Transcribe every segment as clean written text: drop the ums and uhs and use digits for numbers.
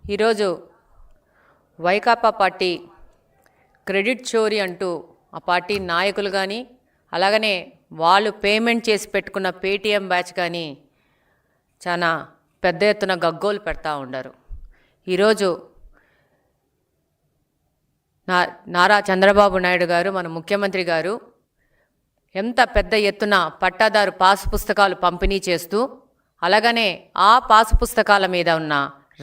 ఈరోజు Vaikapa party credit చోరీ అంటూ ఆ పార్టీ నాయకులు కానీ అలాగనే వాళ్ళు పేమెంట్ చేసి పెట్టుకున్న పేటీఎం బ్యాచ్ కానీ చాలా పెద్ద ఎత్తున గగ్గోలు పెడతా ఉన్నారు. ఈరోజు నారా చంద్రబాబు నాయుడు గారు మన ముఖ్యమంత్రి గారు ఎంత పెద్ద ఎత్తున పట్టాదారు పాసు పుస్తకాలు పంపిణీ చేస్తూ అలాగనే ఆ పాసు పుస్తకాల మీద ఉన్న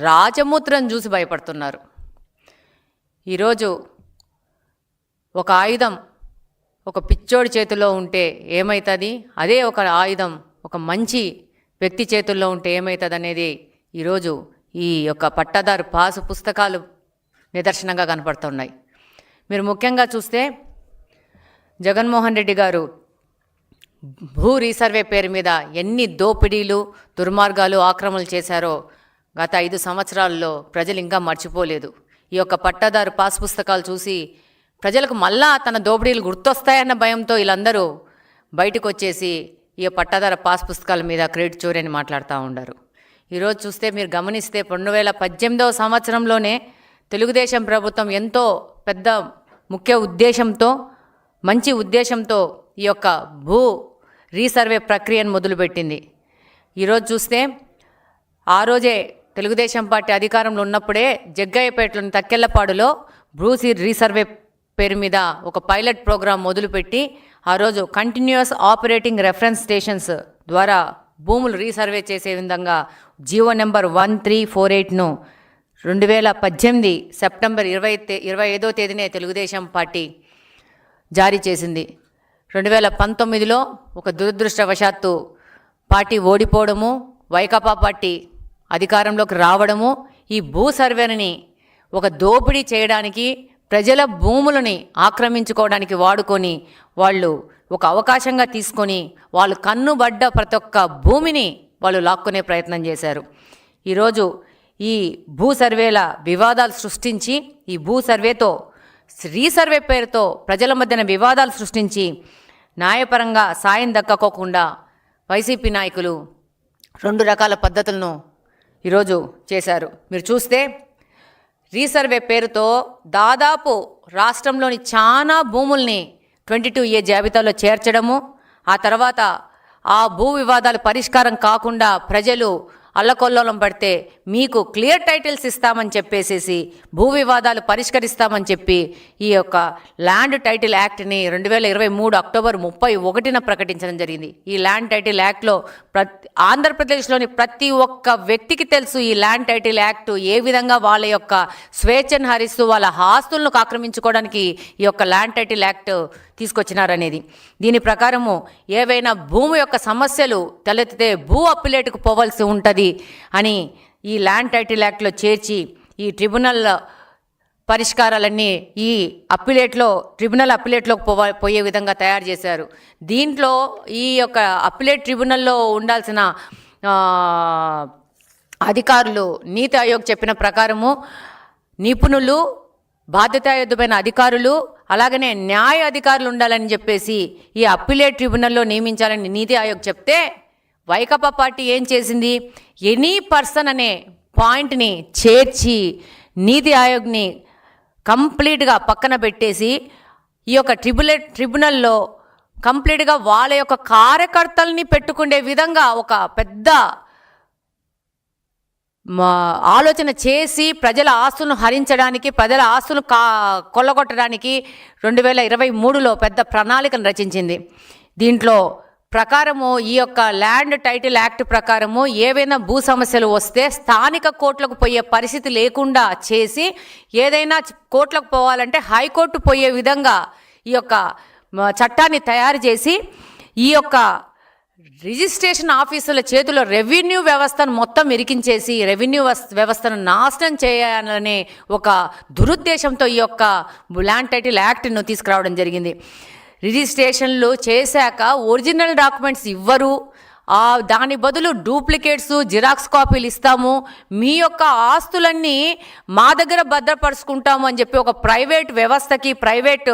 రాజముద్రను చూసి భయపడుతున్నారు. ఈరోజు ఒక ఆయుధం ఒక పిచ్చోడి చేతిలో ఉంటే ఏమవుతుంది, అదే ఒక ఆయుధం ఒక మంచి వ్యక్తి చేతుల్లో ఉంటే ఏమవుతుంది అనేది ఈరోజు ఈ యొక్క పట్టాదారు పాసు పుస్తకాలు నిదర్శనంగా కనపడుతున్నాయి. మీరు ముఖ్యంగా చూస్తే జగన్మోహన్ రెడ్డి గారు భూ రీసర్వే పేరు మీద ఎన్ని దోపిడీలు దుర్మార్గాలు ఆక్రమణలు చేశారో గత 5 సంవత్సరాల్లో ప్రజలు ఇంకా మర్చిపోలేదు. ఈ యొక్క పట్టాదారు పాస్ పుస్తకాలు చూసి ప్రజలకు మళ్ళా తన దోపిడీలు గుర్తొస్తాయన్న భయంతో వీళ్ళందరూ బయటకు వచ్చేసి ఈ పట్టాదారు పాస్ పుస్తకాల మీద క్రెడిట్ చోరీ అని మాట్లాడుతూ ఉన్నారు. ఈరోజు చూస్తే మీరు గమనిస్తే 2018వ సంవత్సరంలోనే తెలుగుదేశం ప్రభుత్వం ఎంతో పెద్ద ముఖ్య ఉద్దేశంతో మంచి ఉద్దేశంతో ఈ యొక్క భూ రీసర్వే ప్రక్రియను మొదలుపెట్టింది. ఈరోజు చూస్తే ఆ రోజే తెలుగుదేశం పార్టీ అధికారంలో ఉన్నప్పుడే జగ్గయ్యపేటలోని తక్కెళ్లపాడులో భూ రీసర్వే పేరు మీద ఒక పైలట్ ప్రోగ్రాం మొదలుపెట్టి ఆ రోజు కంటిన్యూస్ ఆపరేటింగ్ రెఫరెన్స్ స్టేషన్స్ ద్వారా భూములు రీసర్వే చేసే విధంగా జీవో నెంబర్ 1348ను 2018 సెప్టెంబర్ 25వ తేదీనే తెలుగుదేశం పార్టీ జారీ చేసింది. 2019లో ఒక దురదృష్టవశాత్తు పార్టీ ఓడిపోవడము, వైకాపా పార్టీ అధికారంలోకి రావడము, ఈ భూ సర్వేని ఒక దోపిడీ చేయడానికి ప్రజల భూములని ఆక్రమించుకోవడానికి వాడుకొని వాళ్ళు ఒక అవకాశంగా తీసుకొని వాళ్ళు కన్నుబడ్డ ప్రతి ఒక్క భూమిని వాళ్ళు లాక్కునే ప్రయత్నం చేశారు. ఈరోజు ఈ భూ సర్వేల వివాదాలు సృష్టించి ఈ భూ సర్వేతో రీసర్వే పేరుతో ప్రజల మధ్యన వివాదాలు సృష్టించి న్యాయపరంగా సాయం దక్కకోకుండా వైసీపీ నాయకులు 2 రకాల పద్ధతులను ఈరోజు చేశారు. మీరు చూస్తే రీసర్వే పేరుతో దాదాపు రాష్ట్రంలోని చాలా భూముల్ని 22A జాబితాలో చేర్చడము, ఆ తర్వాత ఆ భూ వివాదాలు పరిష్కారం కాకుండా ప్రజలు అల్లకొల్లోలం పడితే మీకు క్లియర్ టైటిల్స్ ఇస్తామని చెప్పేసేసి భూ వివాదాలు పరిష్కరిస్తామని చెప్పి ఈ యొక్క ల్యాండ్ టైటిల్ యాక్ట్ని 2023 అక్టోబర్ 31న ప్రకటించడం జరిగింది. ఈ ల్యాండ్ టైటిల్ యాక్ట్లో ఆంధ్రప్రదేశ్లోని ప్రతి ఒక్క వ్యక్తికి తెలుసు ఈ ల్యాండ్ టైటిల్ యాక్ట్ ఏ విధంగా వాళ్ళ యొక్క స్వేచ్ఛను హరిస్తూ వాళ్ళ ఆస్తులను ఆక్రమించుకోవడానికి ఈ యొక్క ల్యాండ్ టైటిల్ యాక్ట్ తీసుకొచ్చినారనేది. దీని ప్రకారము ఏవైనా భూమి యొక్క సమస్యలు తలెత్తితే భూ అప్పిలేటుకు పోవాల్సి ఉంటుంది అని ఈ ల్యాండ్ టైటిల్ యాక్ట్లో చేర్చి ఈ ట్రిబ్యునల్ పరిష్కారాలన్నీ ఈ ట్రిబ్యునల్ అప్పిలేట్లోకి పోయే విధంగా తయారు చేశారు. దీంట్లో ఈ యొక్క అప్పిలేట్ ట్రిబ్యునల్లో ఉండాల్సిన అధికారులు నీతి ఆయోగ్ చెప్పిన ప్రకారము నిపుణులు, బాధ్యతాయుతమైన అధికారులు అలాగనే న్యాయ అధికారులు ఉండాలని చెప్పేసి ఈ అప్పిలేట్ ట్రిబ్యునల్లో నియమించాలని నీతి ఆయోగ్ చెప్తే వైకాపా పార్టీ ఏం చేసింది, ఎనీ పర్సన్ అనే పాయింట్ని చేర్చి నీతి ఆయోగ్ని కంప్లీట్గా పక్కన పెట్టేసి ఈ యొక్క ట్రిబ్యునల్లో కంప్లీట్గా వాళ్ళ యొక్క కార్యకర్తల్ని పెట్టుకునే విధంగా ఒక పెద్ద ఆలోచన చేసి ప్రజల ఆస్తులను హరించడానికి, ప్రజల ఆస్తులను కొల్లగొట్టడానికి 2023లో పెద్ద ప్రణాళికను రచించింది. దీంట్లో ప్రకారము ఈ యొక్క ల్యాండ్ టైటిల్ యాక్ట్ ప్రకారము ఏవైనా భూ సమస్యలు వస్తే స్థానిక కోర్టులకు పోయే పరిస్థితి లేకుండా చేసి ఏదైనా కోర్టులకు పోవాలంటే హైకోర్టు పోయే విధంగా ఈ యొక్క చట్టాన్ని తయారు చేసి ఈ యొక్క రిజిస్ట్రేషన్ ఆఫీసుల చేతిలో రెవెన్యూ వ్యవస్థను మొత్తం ఇరికించేసి రెవెన్యూ వ్యవస్థను నాశనం చేయాలనే ఒక దురుద్దేశంతో ఈ యొక్క ల్యాండ్ టైటిల్ యాక్ట్ను తీసుకురావడం జరిగింది. రిజిస్ట్రేషన్లు చేశాక ఒరిజినల్ డాక్యుమెంట్స్ ఇవ్వరు, దాని బదులు డూప్లికేట్స్ జిరాక్స్ కాపీలు ఇస్తాము, మీ యొక్క ఆస్తులన్నీ మా దగ్గర భద్రపరుచుకుంటాము అని చెప్పి ఒక ప్రైవేట్ వ్యవస్థకి ప్రైవేట్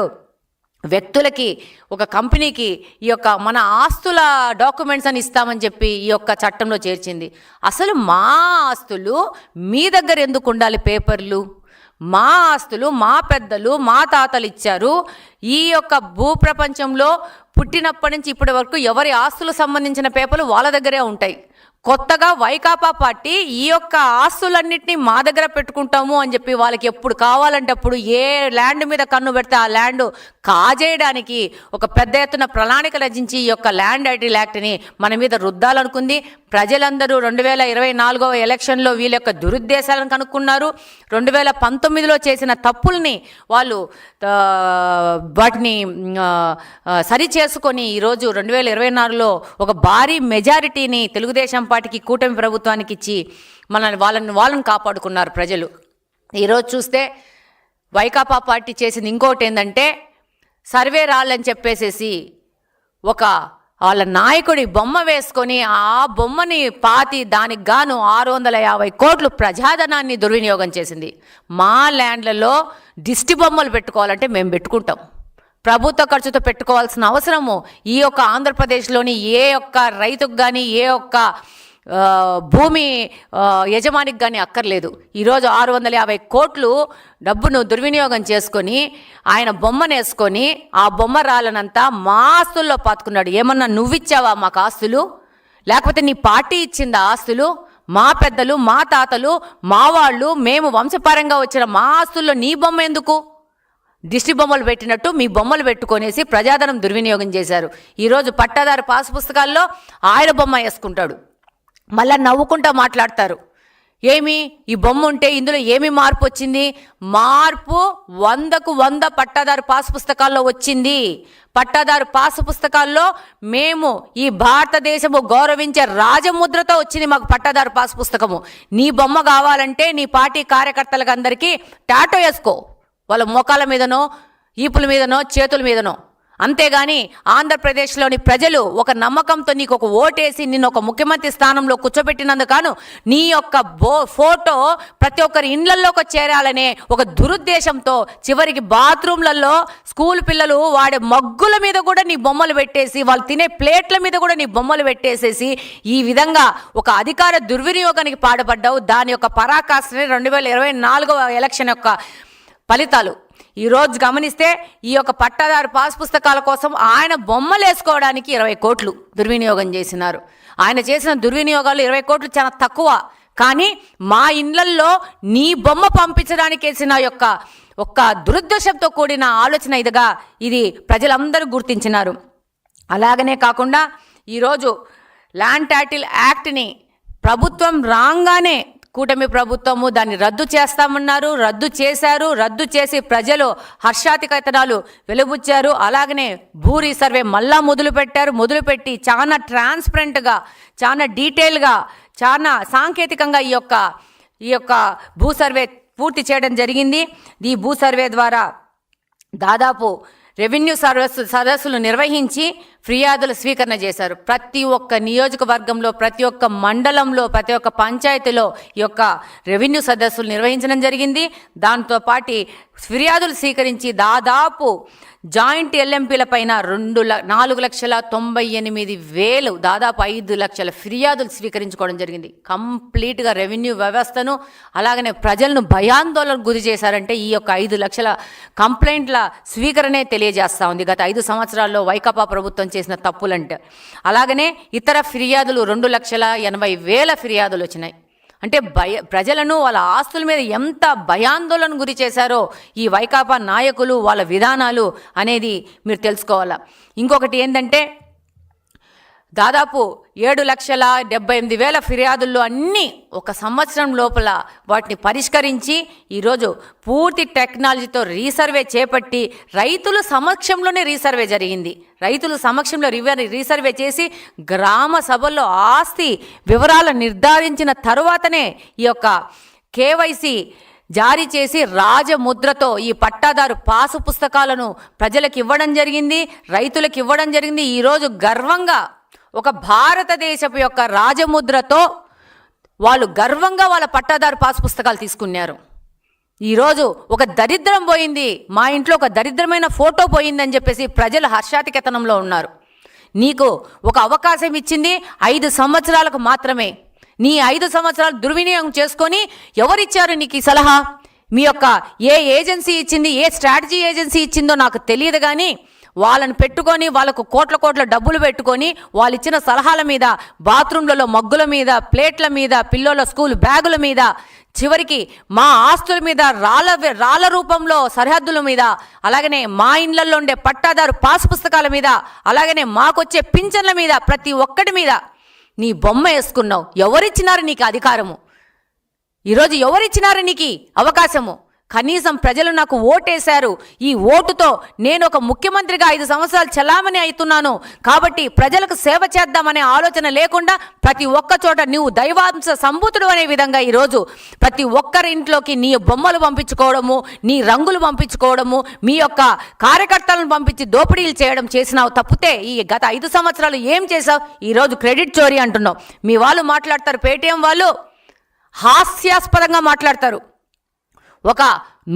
వ్యక్తులకి, ఒక కంపెనీకి ఈ యొక్క మన ఆస్తుల డాక్యుమెంట్స్ అని ఇస్తామని చెప్పి ఈ యొక్క చట్టంలో చేర్చింది. అసలు మా ఆస్తులు మీ దగ్గర ఎందుకు ఉండాలి? పేపర్లు మా ఆస్తులు మా పెద్దలు మా తాతలు ఇచ్చారు. ఈ యొక్క భూప్రపంచంలో పుట్టినప్పటి నుంచి ఇప్పటి వరకు ఎవరి ఆస్తులకు సంబంధించిన పేపర్లు వాళ్ళ దగ్గరే ఉంటాయి. కొత్తగా వైకాపా పార్టీ ఈ యొక్క ఆస్తులన్నింటినీ మా దగ్గర పెట్టుకుంటాము అని చెప్పి వాళ్ళకి ఎప్పుడు కావాలంటే అప్పుడు ఏ ల్యాండ్ మీద కన్ను పెడితే ఆ ల్యాండ్ కాజేయడానికి ఒక పెద్ద ఎత్తున ప్రణాళిక రచించి ఈ యొక్క ల్యాండ్ టైటిల్ యాక్ట్ని మన మీద రుద్దాలనుకుంది. ప్రజలందరూ 2024 ఎలక్షన్లో వీళ్ళ యొక్క దురుద్దేశాలను కనుక్కున్నారు. 2019లో చేసిన తప్పుల్ని వాళ్ళు వాటిని సరి చేసుకొని ఈరోజు 2024లో ఒక భారీ మెజారిటీని తెలుగుదేశం పార్టీకి, కూటమి ప్రభుత్వానికి ఇచ్చి వాళ్ళని కాపాడుకున్నారు ప్రజలు. ఈరోజు చూస్తే వైకాపా పార్టీ చేసింది ఇంకోటి ఏంటంటే, సర్వే రాళ్ళని చెప్పేసేసి ఒక వాళ్ళ నాయకుడి బొమ్మ వేసుకొని ఆ బొమ్మని పాతి దానికి గాను 650 కోట్లు ప్రజాధనాన్ని దుర్వినియోగం చేసింది. మా ల్యాండ్లలో దిష్టి బొమ్మలు పెట్టుకోవాలంటే మేము పెట్టుకుంటాం. ప్రభుత్వ ఖర్చుతో పెట్టుకోవాల్సిన అవసరము ఈ యొక్క ఆంధ్రప్రదేశ్లోని ఏ ఒక్క రైతుకు కానీ ఏ ఒక్క భూమి యజమానికి కానీ అక్కర్లేదు. ఈరోజు 650 కోట్లు డబ్బును దుర్వినియోగం చేసుకొని ఆయన బొమ్మనేసుకొని ఆ బొమ్మ రాలనంతా మా ఆస్తుల్లో పాతుకున్నాడు. ఏమన్నా నువ్విచ్చావా మాకు ఆస్తులు? లేకపోతే నీ పార్టీ ఇచ్చిందా ఆస్తులు? మా పెద్దలు మా తాతలు మా వాళ్ళు మేము వంశపరంగా వచ్చిన మా ఆస్తుల్లో నీ బొమ్మ ఎందుకు? దిష్టి బొమ్మలు పెట్టినట్టు మీ బొమ్మలు పెట్టుకొనేసి ప్రజాధనం దుర్వినియోగం చేశారు. ఈరోజు పట్టాదారు పాస్ పుస్తకాల్లో ఆయన బొమ్మ వేసుకుంటాడు, మళ్ళా నవ్వుకుంటా మాట్లాడతారు. ఏమి ఈ బొమ్మ ఉంటే ఇందులో ఏమి మార్పు వచ్చింది? మార్పు 100కు 100 పట్టాదారు పాస్ పుస్తకాల్లో వచ్చింది. పట్టాదారు పాస్ పుస్తకాల్లో మేము ఈ భారతదేశము గౌరవించే రాజముద్రతో వచ్చింది మాకు పట్టాదారు పాస్ పుస్తకము. నీ బొమ్మ కావాలంటే నీ పార్టీ కార్యకర్తలకు అందరికీ టాటో వేసుకో, వాళ్ళ మోకాల మీదనో ఈపుల మీదనో చేతుల మీదనో. అంతేగాని ఆంధ్రప్రదేశ్లోని ప్రజలు ఒక నమ్మకంతో నీకు ఒక ఓటేసి నిన్ను ఒక ముఖ్యమంత్రి స్థానంలో కూర్చోబెట్టినందుకు నీ యొక్క ఫోటో ప్రతి ఒక్కరి ఇండ్లలోకి చేరాలనే ఒక దురుద్దేశంతో చివరికి బాత్రూమ్లలో స్కూల్ పిల్లలు వాడే మగ్గుల మీద కూడా నీ బొమ్మలు పెట్టేసి, వాళ్ళు తినే ప్లేట్ల మీద కూడా నీ బొమ్మలు పెట్టేసేసి ఈ విధంగా ఒక అధికార దుర్వినియోగానికి పాటుపడ్డావు. దాని యొక్క పరాకాష్ఠనే 2024 ఎలక్షన్ యొక్క ఫలితాలు. ఈరోజు గమనిస్తే ఈ యొక్క పట్టాదారు పాస్ పుస్తకాల కోసం ఆయన బొమ్మలు వేసుకోవడానికి 20 కోట్లు దుర్వినియోగం చేసినారు. ఆయన చేసిన దుర్వినియోగాలు 20 కోట్లు చాలా తక్కువ. కానీ మా ఇండ్లల్లో నీ బొమ్మ పంపించడానికి వేసిన ఒక్క దురుద్దేశంతో కూడిన ఆలోచన ఇది ప్రజలందరూ గుర్తించినారు. అలాగనే కాకుండా ఈరోజు ల్యాండ్ టైటిల్ యాక్ట్ని ప్రభుత్వం రాగానే కూటమి ప్రభుత్వము దాన్ని రద్దు చేస్తామన్నారు, రద్దు చేశారు. రద్దు చేసి ప్రజలు హర్షాతికతనాలు వెలుబుచ్చారు. అలాగనే భూ రీసర్వే మళ్ళా మొదలుపెట్టి చాలా ట్రాన్స్పరెంట్గా, చాలా డీటెయిల్గా, చాలా సాంకేతికంగా ఈ యొక్క భూ సర్వే పూర్తి చేయడం జరిగింది. ఈ భూ సర్వే ద్వారా దాదాపు రెవెన్యూ సదస్సులు నిర్వహించి ఫిర్యాదుల స్వీకరణ చేశారు. ప్రతి ఒక్క నియోజకవర్గంలో, ప్రతి ఒక్క మండలంలో, ప్రతి ఒక్క పంచాయతీలో ఈ యొక్క రెవెన్యూ సదస్సులు నిర్వహించడం జరిగింది. దాంతోపాటు ఫిర్యాదులు స్వీకరించి దాదాపు జాయింట్ ఎల్ఎంపీల పైన 4,98,000 దాదాపు 5 లక్షల ఫిర్యాదులు స్వీకరించుకోవడం జరిగింది. కంప్లీట్గా రెవెన్యూ వ్యవస్థను అలాగనే ప్రజలను భయాందోళనకు గురి చేశారంటే ఈ యొక్క 5 లక్షల కంప్లైంట్ల స్వీకరణే తెలియజేస్తూ ఉంది గత 5 సంవత్సరాల్లో వైకాపా ప్రభుత్వం చేసిన తప్పులంటే. అలాగనే ఇతర ఫిర్యాదులు 2,80,000 ఫిర్యాదులు వచ్చినాయి. అంటే ప్రజలను వాళ్ళ ఆస్తుల మీద ఎంత భయాందోళన గురి చేశారో ఈ వైకాపా నాయకులు, వాళ్ళ విధానాలు అనేది మీరు తెలుసుకోవాలా. ఇంకొకటి ఏంటంటే దాదాపు 7,78,000 ఫిర్యాదుల్లో అన్నీ ఒక సంవత్సరం లోపల వాటిని పరిష్కరించి ఈరోజు పూర్తి టెక్నాలజీతో రీసర్వే చేపట్టి రైతుల సమక్షంలోనే రీసర్వే జరిగింది. రైతుల సమక్షంలో రీసర్వే చేసి గ్రామ సభల్లో ఆస్తి వివరాలు నిర్ధారించిన తరువాతనే ఈ యొక్క కేవైసీ జారీ చేసి రాజముద్రతో ఈ పట్టాదారు పాసు పుస్తకాలను ప్రజలకు ఇవ్వడం జరిగింది, రైతులకు ఇవ్వడం జరిగింది. ఈరోజు గర్వంగా ఒక భారతదేశపు యొక్క రాజముద్రతో వాళ్ళు గర్వంగా వాళ్ళ పట్టాదారు పాస్ పుస్తకాలు తీసుకున్నారు. ఈరోజు ఒక దరిద్రం పోయింది, మా ఇంట్లో ఒక దరిద్రమైన ఫోటో పోయిందని చెప్పేసి ప్రజలు హర్షాతికేతనంలో ఉన్నారు. నీకు ఒక అవకాశం ఇచ్చింది 5 సంవత్సరాలకు మాత్రమే. నీ 5 సంవత్సరాలు దుర్వినియోగం చేసుకొని ఎవరిచ్చారు నీకు ఈ సలహా? మీ యొక్క ఏ ఏజెన్సీ ఇచ్చింది, ఏ స్ట్రాటజీ ఏజెన్సీ ఇచ్చిందో నాకు తెలియదు, కానీ వాళ్ళని పెట్టుకొని వాళ్ళకు కోట్ల డబ్బులు పెట్టుకొని వాళ్ళు ఇచ్చిన సలహాల మీద, బాత్రూంలలో మగ్గుల మీద, ప్లేట్ల మీద, పిల్లల స్కూల్ బ్యాగుల మీద, చివరికి మా ఆస్తుల మీద, రాళ్ళ రూపంలో సరిహద్దుల మీద, అలాగనే మా ఇండ్లలో ఉండే పట్టాదారు పాస్ పుస్తకాల మీద, అలాగనే మాకొచ్చే పింఛన్ల మీద, ప్రతి ఒక్కటి మీద నీ బొమ్మ వేసుకున్నావు. ఎవరిచ్చినారు నీకు అధికారము? ఈరోజు ఎవరిచ్చినారు నీకు అవకాశము? కనీసం ప్రజలు నాకు ఓటేశారు. ఈ ఓటుతో నేను ఒక ముఖ్యమంత్రిగా 5 సంవత్సరాలు చలామణి అవుతున్నాను కాబట్టి ప్రజలకు సేవ చేద్దామనే ఆలోచన లేకుండా ప్రతి ఒక్క చోట నువ్వు దైవాంశ సంభూతుడు అనే విధంగా ఈరోజు ప్రతి ఒక్కరి ఇంట్లోకి నీ బొమ్మలు పంపించుకోవడము, నీ రంగులు పంపించుకోవడము, మీ యొక్క కార్యకర్తలను పంపించి దోపిడీలు చేయడం చేసినావు. తప్పితే ఈ గత 5 సంవత్సరాలు ఏం చేసావు? ఈరోజు క్రెడిట్ చోరీ అంటున్నావు. మీ వాళ్ళు మాట్లాడతారు, పేటీఎం వాళ్ళు హాస్యాస్పదంగా మాట్లాడతారు. ఒక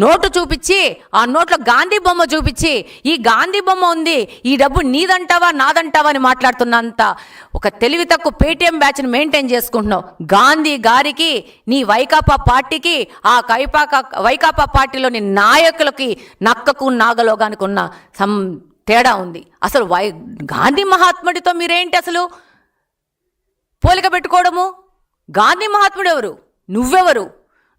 నోటు చూపించి ఆ నోట్లో గాంధీ బొమ్మ చూపించి, ఈ గాంధీ బొమ్మ ఉంది, ఈ డబ్బు నీదంటావా నాదంటావా అని మాట్లాడుతున్నంత ఒక తెలివి తక్కువ పేటీఎం బ్యాచ్ని మెయింటైన్ చేసుకుంటున్నావు. గాంధీ గారికి, నీ వైకాపా పార్టీకి, ఆ వైకాపా పార్టీలోని నాయకులకి నక్కకు నాగలోగానికి ఉన్న తేడా ఉంది. అసలు గాంధీ మహాత్ముడితో మీరేంటి అసలు పోలిక పెట్టుకోవడము? గాంధీ మహాత్ముడు ఎవరు? నువ్వెవరు?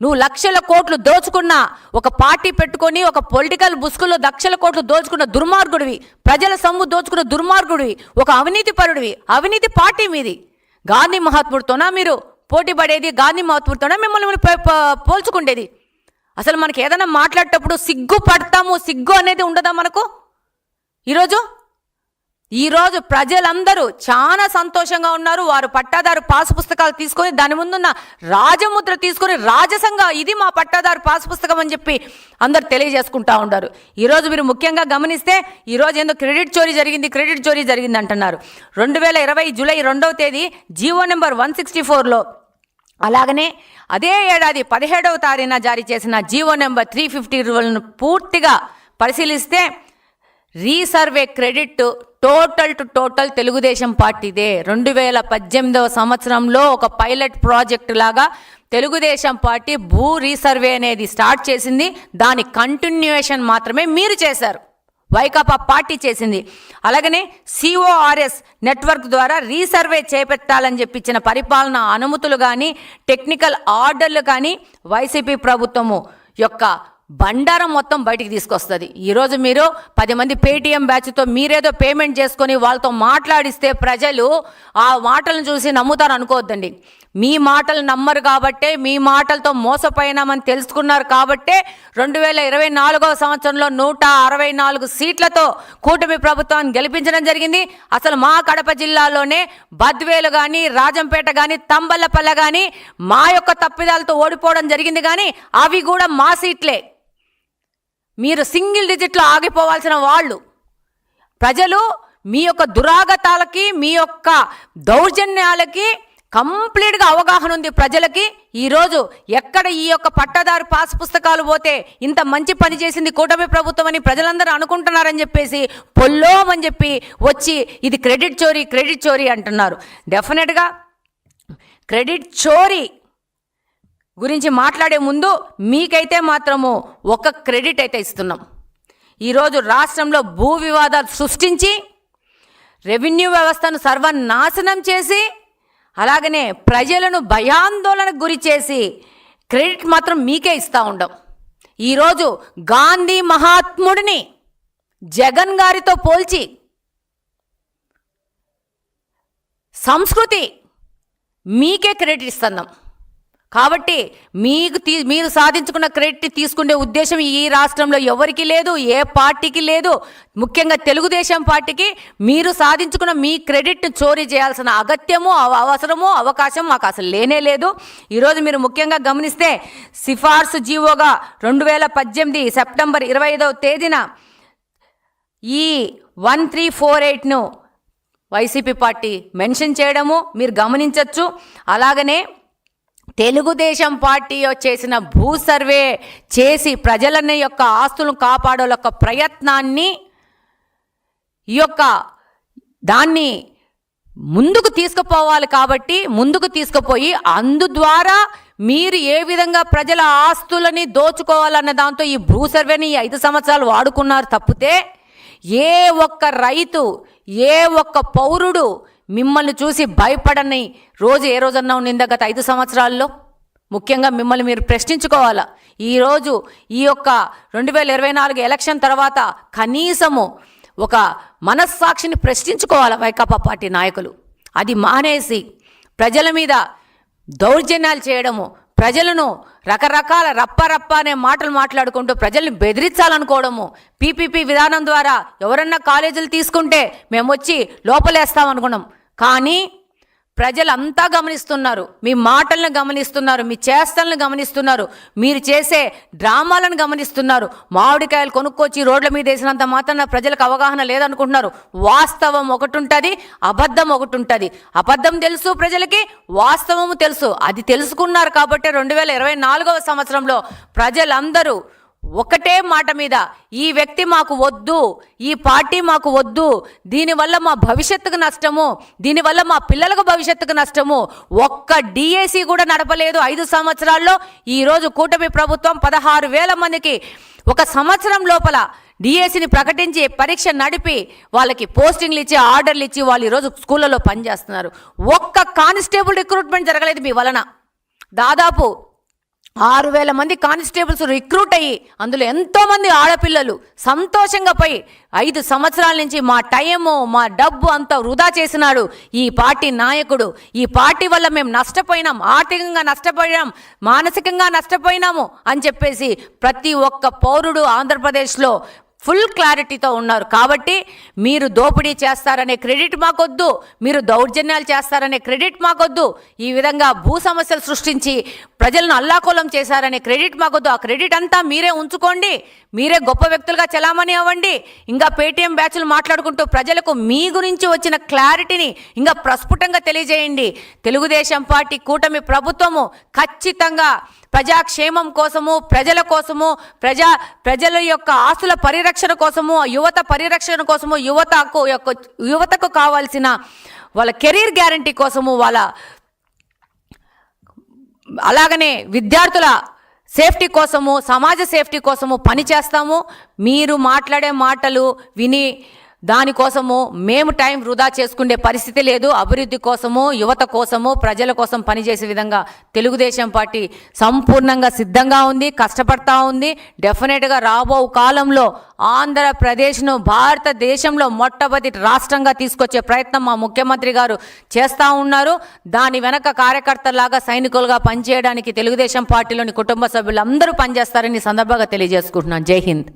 నువ్వు లక్షల కోట్లు దోచుకున్న ఒక పార్టీ పెట్టుకొని ఒక పొలిటికల్ బుస్కుల్లో లక్షల కోట్లు దోచుకున్న దుర్మార్గుడివి, ప్రజల సొమ్ము దోచుకున్న దుర్మార్గుడివి, ఒక అవినీతి పరుడివి. అవినీతి పార్టీ మీది. గాంధీ మహాత్ముడితోనా మీరు పోటీ పడేది? గాంధీ మహాత్ముడితోనా మిమ్మల్ని పోల్చుకుండేది? అసలు మనకి ఏదైనా మాట్లాడేటప్పుడు సిగ్గు పడతాము, సిగ్గు అనేది ఉండదా మనకు? ఈరోజు ప్రజలందరూ చాలా సంతోషంగా ఉన్నారు. వారు పట్టాదారు పాసు పుస్తకాలు తీసుకొని దాని ముందున్న రాజముద్ర తీసుకొని రాజసంగా ఇది మా పట్టాదారు పాసు పుస్తకం అని చెప్పి అందరు తెలియజేసుకుంటా ఉన్నారు. ఈరోజు మీరు ముఖ్యంగా గమనిస్తే ఈరోజు ఏందో క్రెడిట్ చోరీ జరిగింది అంటున్నారు. 2020 జూలై 2వ తేదీ జీవో నెంబర్ 164లో, అలాగనే అదే ఏడాది 17వ తారీఖున జారీ చేసిన జీవో నెంబర్ 350 పూర్తిగా పరిశీలిస్తే రీసర్వే క్రెడిట్ టోటల్ తెలుగుదేశం పార్టీదే. 2018వ సంవత్సరంలో ఒక పైలట్ ప్రాజెక్ట్ లాగా తెలుగుదేశం పార్టీ భూ రీసర్వే అనేది స్టార్ట్ చేసింది. దాని కంటిన్యూయేషన్ మాత్రమే మీరు చేశారు, వైకాపా పార్టీ చేసింది. అలాగనే CORS నెట్వర్క్ ద్వారా రీసర్వే చేపట్టాలని చెప్పి ఇచ్చిన పరిపాలన అనుమతులు కానీ, టెక్నికల్ ఆర్డర్లు కానీ వైసీపీ ప్రభుత్వము యొక్క బండారం మొత్తం బయటికి తీసుకొస్తుంది. ఈరోజు మీరు 10 మంది పేటీఎం బ్యాచ్తో మీరేదో పేమెంట్ చేసుకొని వాళ్ళతో మాట్లాడిస్తే ప్రజలు ఆ మాటలను చూసి నమ్ముతారు అనుకోవద్దండి. మీ మాటలు నమ్మరు కాబట్టే, మీ మాటలతో మోసపోయినామని తెలుసుకున్నారు కాబట్టే 2024వ సంవత్సరంలో 164 సీట్లతో కూటమి ప్రభుత్వాన్ని గెలిపించడం జరిగింది. అసలు మా కడప జిల్లాలోనే బద్వేలు కానీ, రాజంపేట కానీ, తంబల్లపల్లె కానీ మా యొక్క తప్పిదాలతో ఓడిపోవడం జరిగింది. కానీ అవి కూడా మా సీట్లే. మీరు సింగిల్ డిజిట్లో ఆగిపోవాల్సిన వాళ్ళు. ప్రజలు మీ యొక్క దురాగతాలకి, మీ యొక్క దౌర్జన్యాలకి కంప్లీట్గా అవగాహన ఉంది ప్రజలకి. ఈరోజు ఎక్కడ ఈ యొక్క పట్టదారు పాస్ పుస్తకాలు పోతే ఇంత మంచి పని చేసింది కూటమి ప్రభుత్వం అని ప్రజలందరూ అనుకుంటున్నారని చెప్పేసి పొల్లోమని చెప్పి వచ్చి ఇది క్రెడిట్ చోరీ అంటున్నారు. డెఫినెట్గా క్రెడిట్ చోరీ గురించి మాట్లాడే ముందు మీకైతే మాత్రము ఒక క్రెడిట్ అయితే ఇస్తున్నాం. ఈరోజు రాష్ట్రంలో భూ వివాదాలు సృష్టించి రెవెన్యూ వ్యవస్థను సర్వనాశనం చేసి, అలాగనే ప్రజలను భయాందోళనకు గురి చేసి క్రెడిట్ మాత్రం మీకే ఇస్తూ ఉండం. ఈరోజు గాంధీ మహాత్ముడిని జగన్ గారితో పోల్చి సంస్కృతి మీకే క్రెడిట్ ఇస్తున్నాం. కాబట్టి మీరు సాధించుకున్న క్రెడిట్ తీసుకునే ఉద్దేశం ఈ రాష్ట్రంలో ఎవరికి లేదు, ఏ పార్టీకి లేదు. ముఖ్యంగా తెలుగుదేశం పార్టీకి మీరు సాధించుకున్న మీ క్రెడిట్ చోరీ చేయాల్సిన అగత్యము, అవసరము, అవకాశం మాకు అసలు లేనే లేదు. ఈరోజు మీరు ముఖ్యంగా గమనిస్తే సిఫార్సు జీవోగా 2018 సెప్టెంబర్ 25వ తేదీన ఈ 1348ను వైసీపీ పార్టీ మెన్షన్ చేయడము మీరు గమనించవచ్చు. అలాగనే తెలుగుదేశం పార్టీ చేసిన భూ సర్వే చేసి ప్రజలని యొక్క ఆస్తులను కాపాడే యొక్క ప్రయత్నాన్ని ఈ యొక్క దాన్ని ముందుకు తీసుకుపోవాలి. కాబట్టి ముందుకు తీసుకుపోయి అందు ద్వారా మీరు ఏ విధంగా ప్రజల ఆస్తులని దోచుకోవాలన్న దాంతో ఈ భూ సర్వేని 5 సంవత్సరాలు వాడుకున్నారు తప్పితే ఏ ఒక్క రైతు ఏ ఒక్క పౌరుడు మిమ్మల్ని చూసి భయపడని రోజు ఏ రోజన్నా ఉండిందా గత 5 సంవత్సరాల్లో? ముఖ్యంగా మిమ్మల్ని మీరు ప్రశ్నించుకోవాలా. ఈరోజు ఈ యొక్క 2024 ఎలక్షన్ తర్వాత కనీసము ఒక మనస్సాక్షిని ప్రశ్నించుకోవాలి వైకాపా పార్టీ నాయకులు. అది మానేసి ప్రజల మీద దౌర్జన్యాలు చేయడము, ప్రజలను రకరకాల రప్ప అనే మాటలు మాట్లాడుకుంటూ ప్రజల్ని బెదిరించాలనుకోవడము, పీపీపీ విధానం ద్వారా ఎవరన్నా కాలేజీలు తీసుకుంటే మేము వచ్చి లోపలేస్తామనుకున్నాం. కానీ ప్రజలంతా గమనిస్తున్నారు, మీ మాటలను గమనిస్తున్నారు, మీ చేష్టలను గమనిస్తున్నారు, మీరు చేసే డ్రామాలను గమనిస్తున్నారు. మామిడికాయలు కొనుక్కొచ్చి రోడ్ల మీద వేసినంత మాత్రాన ప్రజలకు అవగాహన లేదనుకుంటున్నారు. వాస్తవం ఒకటి ఉంటుంది, అబద్ధం ఒకటి ఉంటుంది. అబద్ధం తెలుసు ప్రజలకి, వాస్తవము తెలుసు. అది తెలుసుకున్నారు కాబట్టి 2024వ సంవత్సరంలో ప్రజలందరూ ఒకటే మాట మీద ఈ వ్యక్తి మాకు వద్దు, ఈ పార్టీ మాకు వద్దు, దీనివల్ల మా భవిష్యత్తుకు నష్టము, దీనివల్ల మా పిల్లలకు భవిష్యత్తుకు నష్టము. ఒక్క డిఏసి కూడా నడపలేదు 5 సంవత్సరాల్లో. ఈరోజు కూటమి ప్రభుత్వం 16,000 మందికి ఒక సంవత్సరం లోపల డిఏసిని ప్రకటించి పరీక్ష నడిపి వాళ్ళకి పోస్టింగ్లు ఇచ్చి ఆర్డర్లు ఇచ్చి వాళ్ళు ఈరోజు స్కూళ్ళలో పనిచేస్తున్నారు. ఒక్క కానిస్టేబుల్ రిక్రూట్మెంట్ జరగలేదు మీ వలన. దాదాపు 6,000 మంది కానిస్టేబుల్స్ రిక్రూట్ అయ్యి అందులో ఎంతోమంది ఆడపిల్లలు సంతోషంగా పోయి 5 సంవత్సరాల నుంచి మా టైము మా డబ్బు అంతా వృధా చేసినాడు ఈ పార్టీ నాయకుడు. ఈ పార్టీ వల్ల మేము నష్టపోయినాం, ఆర్థికంగా నష్టపోయాం, మానసికంగా నష్టపోయినాము అని చెప్పేసి ప్రతి ఒక్క పౌరుడు ఆంధ్రప్రదేశ్లో ఫుల్ క్లారిటీతో ఉన్నారు. కాబట్టి మీరు దోపిడీ చేస్తారనే క్రెడిట్ మాకొద్దు, మీరు దౌర్జన్యాలు చేస్తారనే క్రెడిట్ మాకొద్దు, ఈ విధంగా భూ సమస్యలు సృష్టించి ప్రజలను అల్లాకోలం చేశారనే క్రెడిట్ మాకొద్దు. ఆ క్రెడిట్ అంతా మీరే ఉంచుకోండి, మీరే గొప్ప వ్యక్తులుగా చలామణి అవ్వండి. ఇంకా పేటీఎం బ్యాచ్లు మాట్లాడుకుంటూ ప్రజలకు మీ గురించి వచ్చిన క్లారిటీని ఇంకా ప్రస్ఫుటంగా తెలియజేయండి. తెలుగుదేశం పార్టీ కూటమి ప్రభుత్వము ఖచ్చితంగా ప్రజాక్షేమం కోసము, ప్రజల కోసము, ప్రజల యొక్క ఆస్తుల పరిరక్షణ కోసము, యువత పరిరక్షణ కోసము, యువతకు కావాల్సిన వాళ్ళ కెరీర్ గ్యారంటీ కోసము, అలాగనే విద్యార్థుల సేఫ్టీ కోసము, సమాజ సేఫ్టీ కోసము పనిచేస్తాము. మీరు మాట్లాడే మాటలు విని దానికోసము మేము టైం వృధా చేసుకునే పరిస్థితి లేదు. అభివృద్ధి కోసము, యువత కోసము, ప్రజల కోసం పనిచేసే విధంగా తెలుగుదేశం పార్టీ సంపూర్ణంగా సిద్ధంగా ఉంది, కష్టపడతా ఉంది. డెఫినెట్గా రాబో కాలంలో ఆంధ్రప్రదేశ్ను భారతదేశంలో మొట్టమొదటి రాష్ట్రంగా తీసుకొచ్చే ప్రయత్నం మా ముఖ్యమంత్రి గారు చేస్తూ ఉన్నారు. దాని వెనక కార్యకర్తలాగా సైనికులుగా పనిచేయడానికి తెలుగుదేశం పార్టీలోని కుటుంబ సభ్యులు అందరూ పనిచేస్తారని సందర్భంగా తెలియజేసుకుంటున్నాను. జై హింద్.